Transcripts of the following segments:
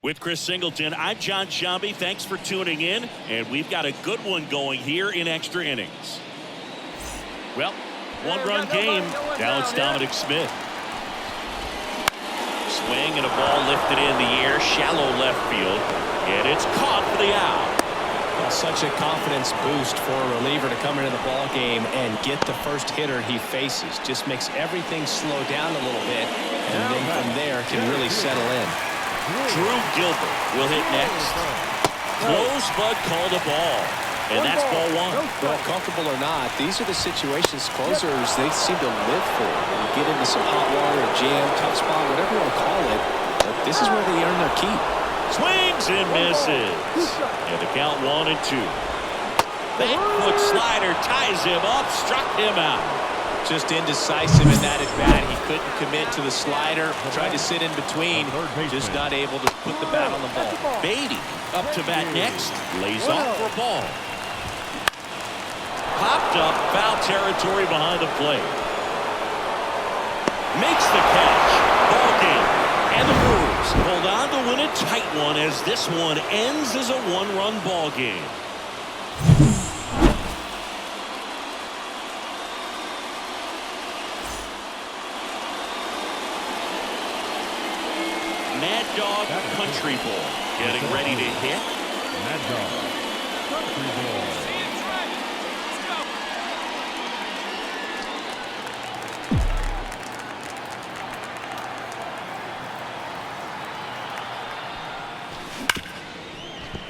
With Chris Singleton, I'm John Shambi. Thanks for tuning in, and we've got a good one going here in extra innings. Well, one-run game. Now it's Dominic Smith. Swing and a ball lifted in the air, shallow left field, and it's caught for the out. Well, such a confidence boost for a reliever to come into the ball game and get the first hitter he faces. Just makes everything slow down a little bit, and then from there can really settle in. Drew Gilbert will hit next. Close, but called a ball. And that's ball one. Well, comfortable or not, these are the situations closers they seem to live for. When you get into some hot water, a jam, tough spot, whatever you want to call it, but this is where they earn their keep. Swings and misses. And the count 1-2. That foot slider ties him up, struck him out. Just indecisive in that at bat. He couldn't commit to the slider. Tried to sit in between. Just not able to put the bat on the ball. Beatty up to bat next. Lays off for a ball. Popped up, foul territory behind the plate. Makes the catch. Ball game. And the Brewers hold on to win a tight one as this one ends as a one-run ball game. Mad Dog Country Ball getting ready to hit. Mad Dog Country Ball.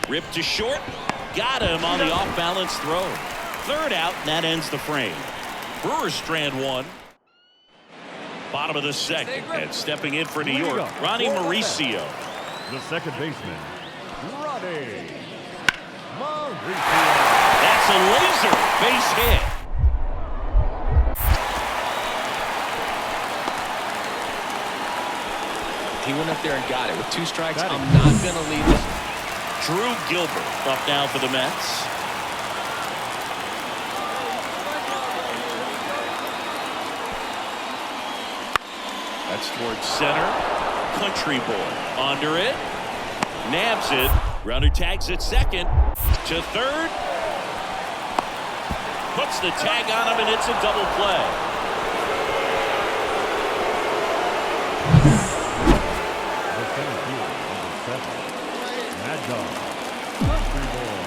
Ripped to short. Got him on the off-balance throw. Third out, and that ends the frame. Brewers strand one. Bottom of the second, and stepping in for New York, Ronnie Mauricio. The second baseman, Ronnie Mauricio. That's a laser base hit. He went up there and got it. With 2 strikes, I'm not going to leave this. Drew Gilbert up now for the Mets. That's towards center. Country Boy under it. Nabs it. Runner tags at second. To third. Puts the tag on him, and it's a double play. The center field, number 7. Mad Dog Country Ball.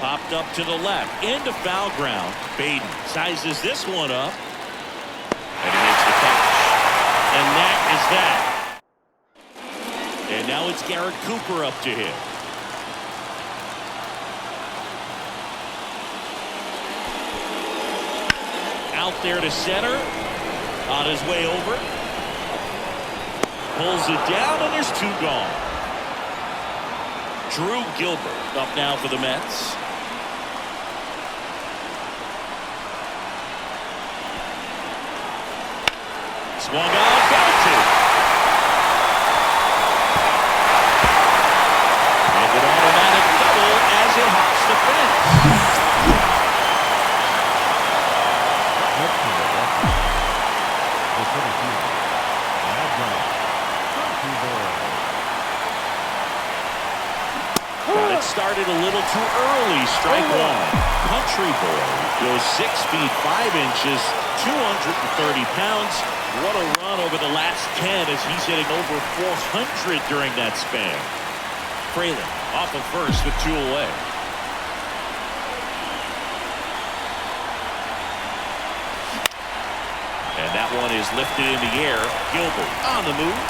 Popped up to the left, into foul ground. Baden sizes this one up, and he makes the catch. And that is that. And now it's Garrett Cooper up to hit. Out there to center, on his way over. Pulls it down, and there's 2 gone. Drew Gilbert up now for the Mets. Swung on, belted. And an automatic double as it hops the fence. Next to the left. The center field, Mad Dog Country Ball. Got it started a little too early. Strike one. Country Boy goes 6 feet 5 inches, 230 pounds. What a run over the last 10 as he's hitting over 400 during that span. Fraley off of first with 2 away. And that one is lifted in the air. Gilbert on the move.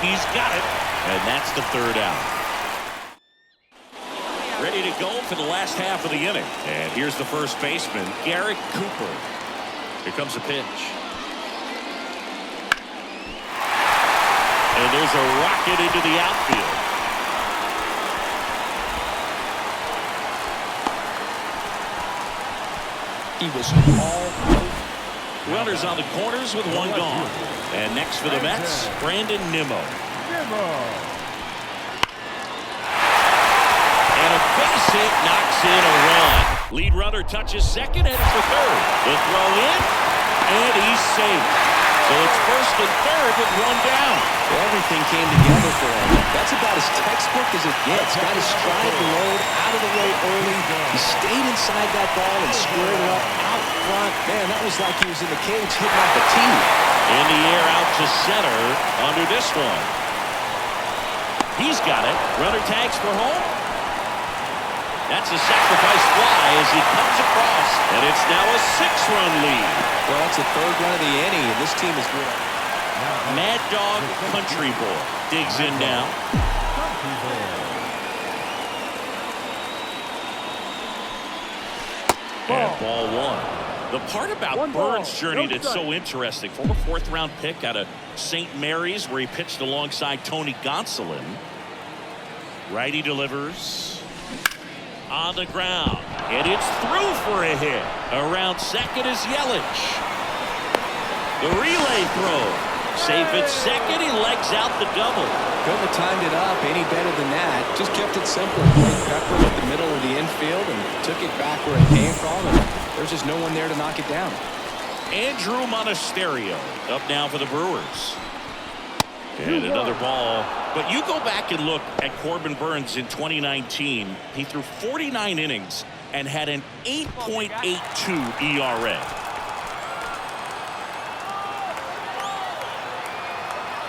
He's got it. And that's the third out. Ready to go for the last half of the inning. And here's the first baseman, Garrett Cooper. Here comes the pitch. And there's a rocket into the outfield. He was all Runners on the corners with 1 gone. And next for the Mets, Brandon Nimmo. And a base hit knocks in a run. Lead runner touches second, headed for third. The throw in. And he's safe. So it's first and third with one down. Everything came together for him. That's about as textbook as it gets. Got his stride load out of the way early. He stayed inside that ball and squared it up out front. Man, that was like he was in the cage hitting off a tee. In the air out to center under this one. He's got it. Runner tags for home. That's a sacrifice fly as he comes across. And it's now a 6-run lead. Well, that's the third run of the inning, and this team is good. Mad Dog Country Boy digs in now. And ball one. The part about Burns' journey that's so interesting, former 4th-round pick out of St. Mary's, where he pitched alongside Tony Gonsolin. Righty delivers on the ground, and it's through for a hit. Around second is Yelich. The relay throw. Safe at second, he legs out the double. Couldn't have timed it up any better than that. Just kept it simple. Played Pepper at the middle of the infield and took it back where it came from. And there's just no one there to knock it down. Andrew Monasterio up now for the Brewers. And another ball. But you go back and look at Corbin Burns in 2019. He threw 49 innings and had an 8.82 ERA.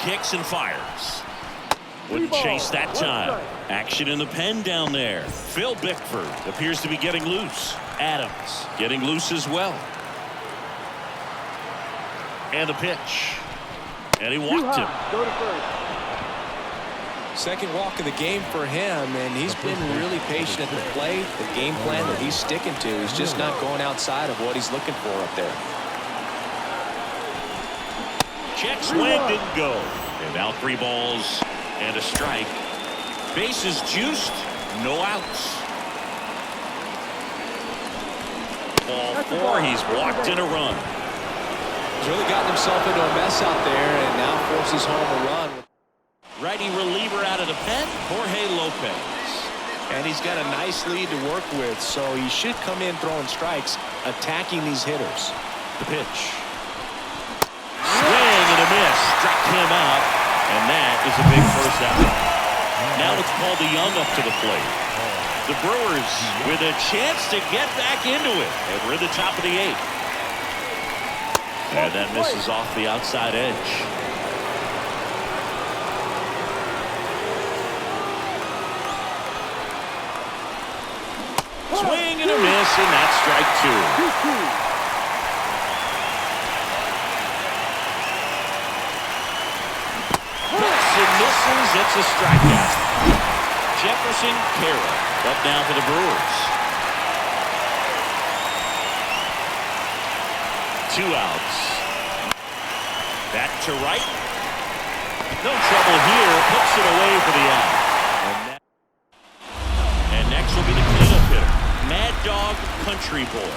Kicks and fires. Wouldn't chase that time. Action in the pen down there. Phil Bickford appears to be getting loose. Adams getting loose as well. And the pitch. And he walked him. Second walk of the game for him, and he's been really patient at the plate. The game plan that he's sticking to, he's just not going outside of what he's looking for up there. Check swing didn't go. And now 3 balls and a strike. Bases juiced, no outs. Ball 4, he's walked in a run. He's really gotten himself into a mess out there and now forces home a run. Righty reliever out of the pen, Jorge Lopez. And he's got a nice lead to work with, so he should come in throwing strikes, attacking these hitters. The pitch. Swing and a miss. Struck him out, and that is a big first out. Now it's Paul DeYoung up to the plate. The Brewers with a chance to get back into it, and we're in the top of the 8th. And that misses off the outside edge. Swing and a miss, and that's strike 2. Misses, it's a strikeout. Jefferson Carroll up now for the Brewers. 2 outs. Back to right. No trouble here. Puts it away for the out. And next will be the cleanup hitter, Mad Dog Country Boy.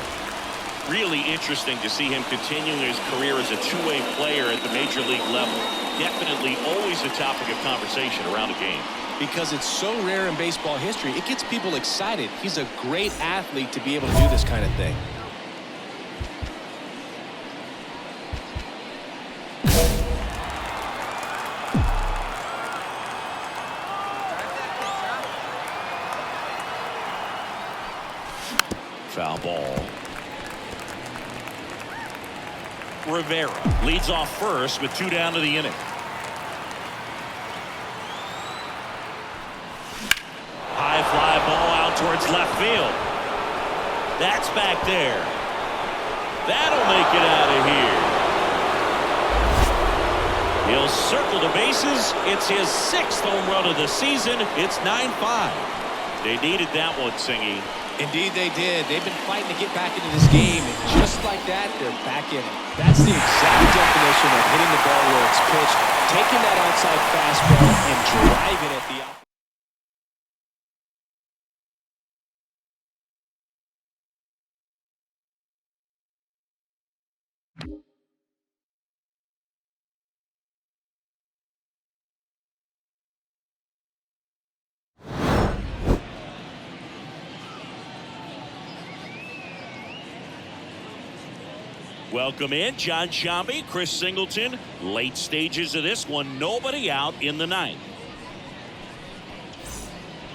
Really interesting to see him continuing his career as a two-way player at the major league level. Definitely always a topic of conversation around the game. Because it's so rare in baseball history, it gets people excited. He's a great athlete to be able to do this kind of thing. Foul ball. Rivera leads off first with 2 down to the inning. High fly ball out towards left field. That's back there. That'll make it out of here. He'll circle the bases. It's his 6th home run of the season. It's 9-5. They needed that one, Singy. Indeed they did. They've been fighting to get back into this game, and just like that, they're back in it. That's the exact definition of hitting the ball where it's pitched, taking that outside fastball and driving it the outside. Welcome in John Shambi, Chris Singleton. Late stages of this one, nobody out in the ninth.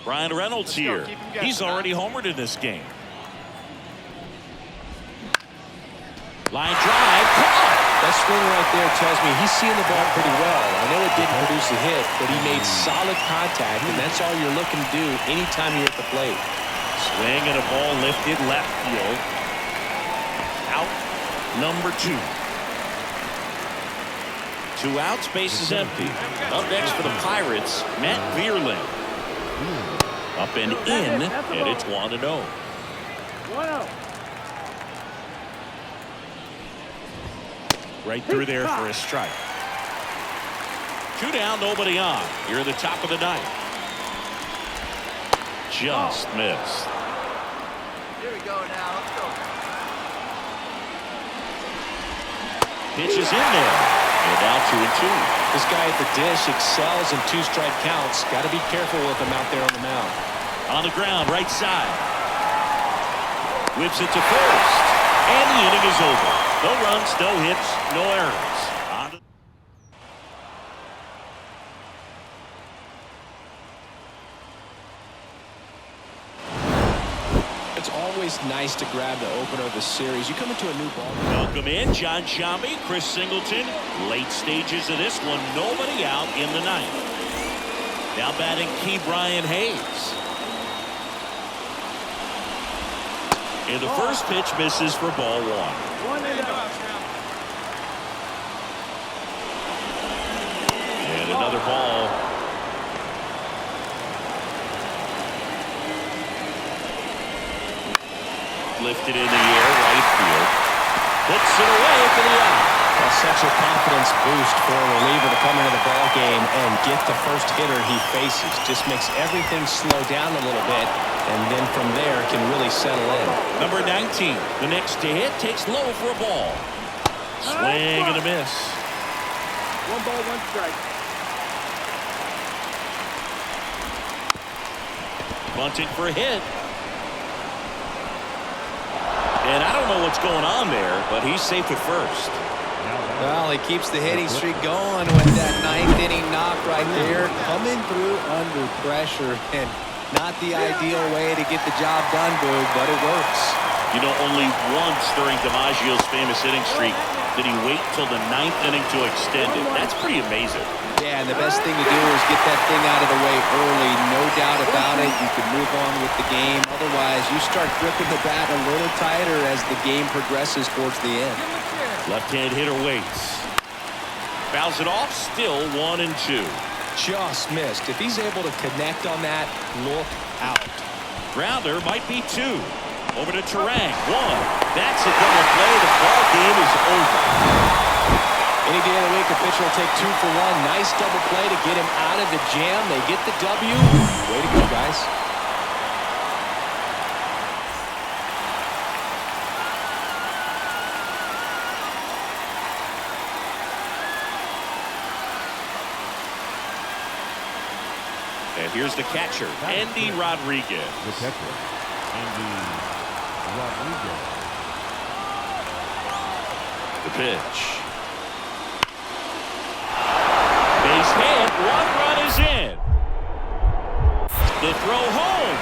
Brian Reynolds here. He's already homered in this game. Line drive. That swing right there tells me he's seeing the ball pretty well. I know it didn't produce a hit, but he made solid contact, and that's all you're looking to do anytime you're at the plate. Swing and a ball lifted left field. Out number 2. 2 outs, base is empty. Up next for the Pirates, Matt Vierling. Up and in, and it's 1-0. 1-0. Right through there for a strike. 2 down, nobody on. Here at the top of the ninth. Just missed. Here we go now. Let's go. Pitch is in there. And now 2-2. This guy at the dish excels in 2-strike counts. Got to be careful with him out there on the mound. On the ground, right side. Whips it to first. And the inning is over. No runs, no hits, no errors. It's always nice to grab the opener of the series. You come into a new ball. Welcome in John Shambi, Chris Singleton. Late stages of this one, nobody out in the ninth. Now batting Key Brian Hayes. And the first pitch misses for ball 1. 1-0. And another ball. Lifted in the air, right field. Puts it away for the out. That's such a confidence boost for a reliever to come into the ball game and get the first hitter he faces. Just makes everything slow down a little bit, and then from there can really settle in. Number 19, the next to hit, takes low for a ball. Swing and a miss. 1 ball, 1 strike. Bunting for a hit. And I don't know what's going on there, but he's safe at first. Well, he keeps the hitting streak going with that 9th inning knock right there. Coming through under pressure, and not the ideal way to get the job done, Boog, but it works. You know, only once during DiMaggio's famous hitting streak did he wait till the 9th inning to extend it. That's pretty amazing. Yeah, and the best thing to do is get that thing out of the way early. No doubt about it. You can move on with the game. Otherwise, you start gripping the bat a little tighter as the game progresses towards the end. Left-hand hitter waits. Fouls it off, still 1-2. Just missed. If he's able to connect on that, look out. Grounder might be 2. Over to Turang. 1. That's a double play. The ball game is over. Any day of the week, a pitcher will take 2 for 1. Nice double play to get him out of the jam. They get the W. Way to go, guys. And here's the catcher, Andy Rodriguez. The catcher, Andy Rodriguez. The pitch. Base hit. 1 run is in. The throw home.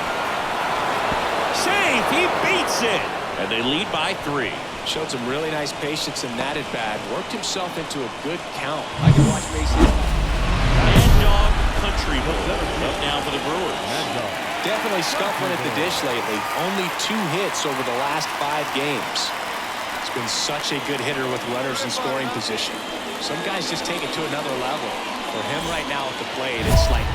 Save. He beats it. And they lead by 3. Showed some really nice patience in that at-bat. Worked himself into a good count. I can watch Macy. Mad Dog Country Boy up now for the Brewers. Definitely scuffling at the dish lately. Only 2 hits over the last 5 games. He's been such a good hitter with runners in scoring position. Some guys just take it to another level. For him right now at the plate, it's like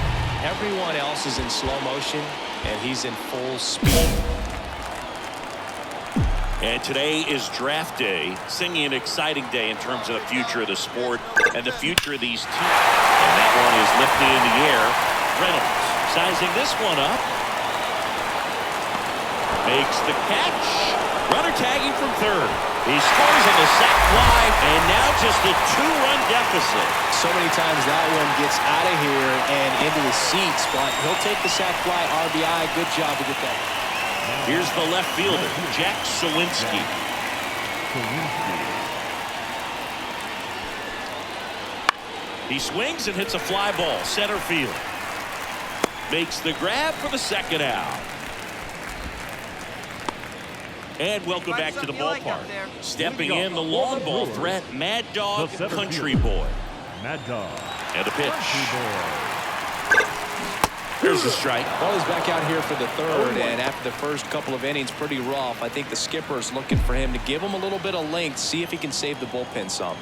everyone else is in slow motion and he's in full speed. And today is draft day, singing an exciting day in terms of the future of the sport and the future of these teams. And that one is lifted in the air. Reynolds sizing this one up. Makes the catch. Runner tagging from third. He scores on the sac fly, and now just a 2-run deficit. So many times that one gets out of here and into the seats, but he'll take the sac fly RBI. Good job to get that. Here's the left fielder, Jack Sawinski. He swings and hits a fly ball center field. Makes the grab for the second out. And welcome back to the ballpark. Stepping in, the long ball threat, Mad Dog Country Boy. Mad Dog. And a pitch. There's a strike. Well, he's back out here for the third, and after the first couple of innings, pretty rough. I think the skipper's looking for him to give him a little bit of length, see if he can save the bullpen some.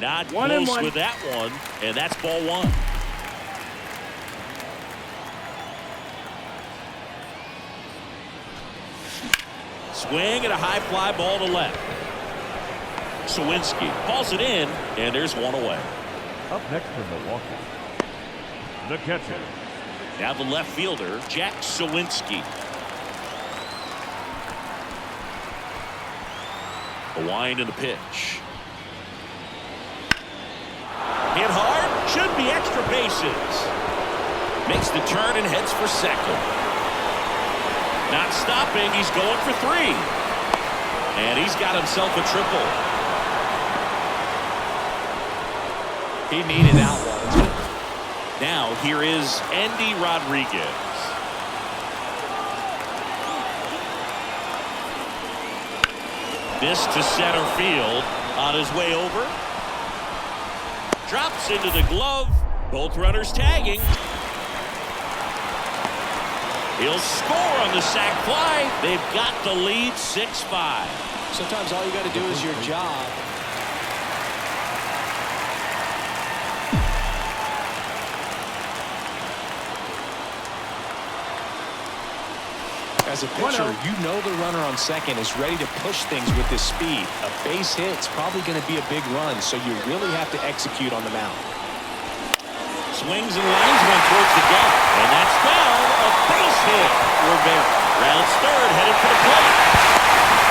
Not close with that one, and that's ball one. Swing and a high fly ball to left. Sawinski hauls it in, and there's one away. Up next for Milwaukee, the catcher. Now the left fielder, Jack Sawinski. A wind in the pitch. Hit hard, should be extra bases. Makes the turn and heads for second. Not stopping, he's going for three. And he's got himself a triple. He needed that one. Now here is Andy Rodriguez. This to center field on his way over. Drops into the glove. Both runners tagging. He'll score on the sac fly. They've got the lead 6-5. Sometimes all you got to do is your job. As a pitcher, you know the runner on second is ready to push things with his speed. A base hit's probably going to be a big run, so you really have to execute on the mound. Swings and lines one towards the gap, and that's down. A base hit. Rivera rounds third, headed for the plate.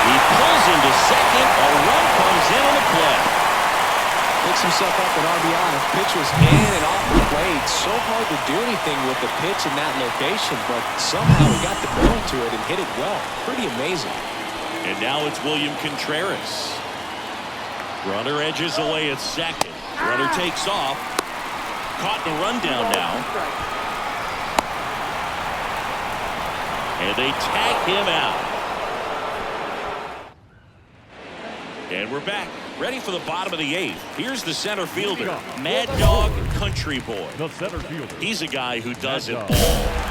He pulls into second. A run comes in on the play. Picks himself up an RBI. Pitch was in and off the plate. So hard to do anything with the pitch in that location, but somehow he got the barrel to it and hit it well. Pretty amazing. And now it's William Contreras. Runner edges away at second. Runner takes off. Caught in a rundown now. And they tag him out. And we're back. Ready for the bottom of the eighth. Here's the center fielder, Mad Dog Country Boy. The center fielder. He's a guy who does it all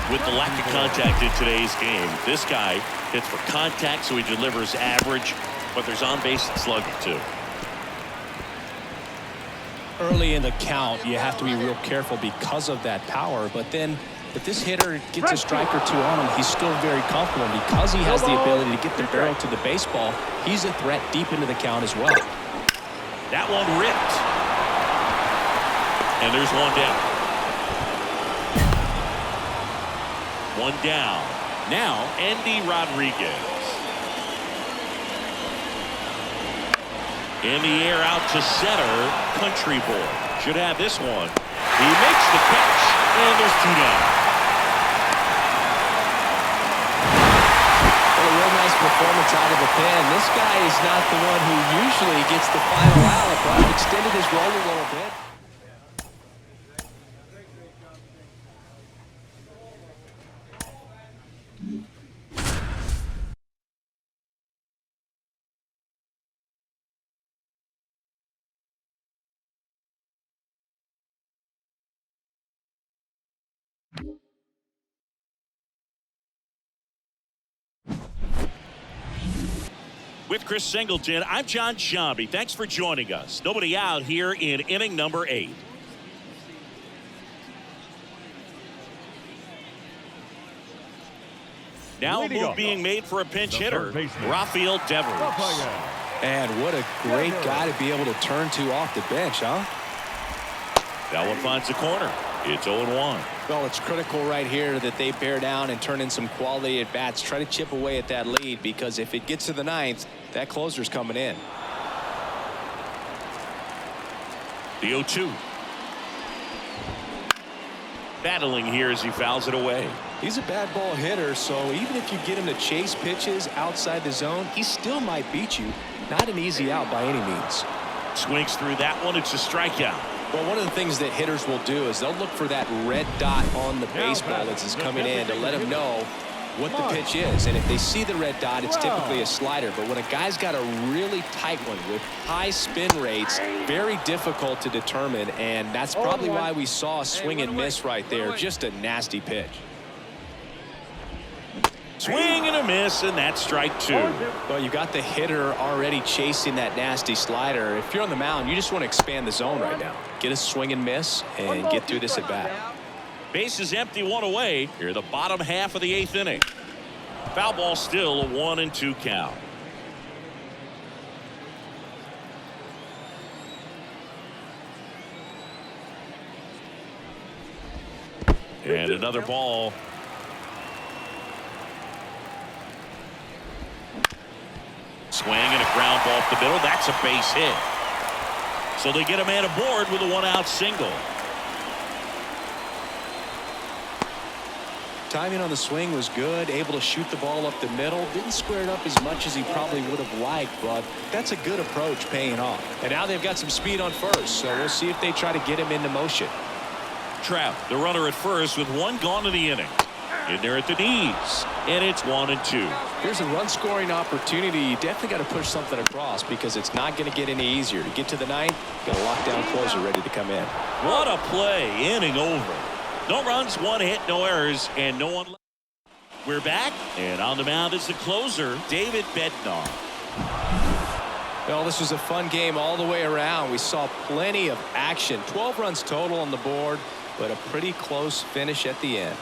with the lack of contact in today's game. This guy hits for contact, so he delivers average, but there's on-base slugging too. Early in the count, you have to be real careful because of that power, but then if this hitter gets a strike or two on him, he's still very comfortable. And because he has the ability to get the barrel to the baseball, he's a threat deep into the count as well. That one ripped. And there's one down. One down. Now, Andy Rodriguez. In the air out to center, Country Boy. Should have this one. He makes the catch, and there's two down. Well, a real nice performance out of the pen. This guy is not the one who usually gets the final out, but I've extended his role a little bit. With Chris Singleton, I'm John Sciambi. Thanks for joining us. Nobody out here in inning number 8. Now a move being made for a pinch hitter, Rafael Devers. And what a great guy to be able to turn to off the bench, huh? That one finds the corner. It's 0-1. Well, it's critical right here that they bear down and turn in some quality at bats. Try to chip away at that lead, because if it gets to the 9th, that closer's coming in. The 0-2. Battling here as he fouls it away. He's a bad ball hitter, so even if you get him to chase pitches outside the zone, he still might beat you. Not an easy out by any means. Swings through that one. It's a strikeout. Well, one of the things that hitters will do is they'll look for that red dot on the baseball as it's coming in to let them know what the pitch is. And if they see the red dot, it's typically a slider. But when a guy's got a really tight one with high spin rates, very difficult to determine. And that's probably why we saw a swing and miss right there. Just a nasty pitch. Swing and a miss, and that's strike two. Well, you got the hitter already chasing that nasty slider. If you're on the mound, you just want to expand the zone right now. Get a swing and miss and get through this at bat. Base is empty, one away. Here, the bottom half of the 8th inning. Foul ball still, a 1-2 count. And another ball. Swing and a ground ball up the middle. That's a base hit. So they get a man aboard with a 1-out single. Timing on the swing was good, able to shoot the ball up the middle. Didn't square it up as much as he probably would have liked, but that's a good approach paying off. And now they've got some speed on first, so we'll see if they try to get him into motion. Trout, the runner at first with one gone in the inning. In there at the knees, and it's 1-2. Here's a run-scoring opportunity. You definitely got to push something across because it's not going to get any easier. To get to the ninth, got a lockdown closer ready to come in. What a play, inning over. No runs, one hit, no errors, and no one left. We're back, and on the mound is the closer, David Bednar. Well, this was a fun game all the way around. We saw plenty of action. 12 runs total on the board, but a pretty close finish at the end.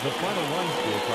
The final run score.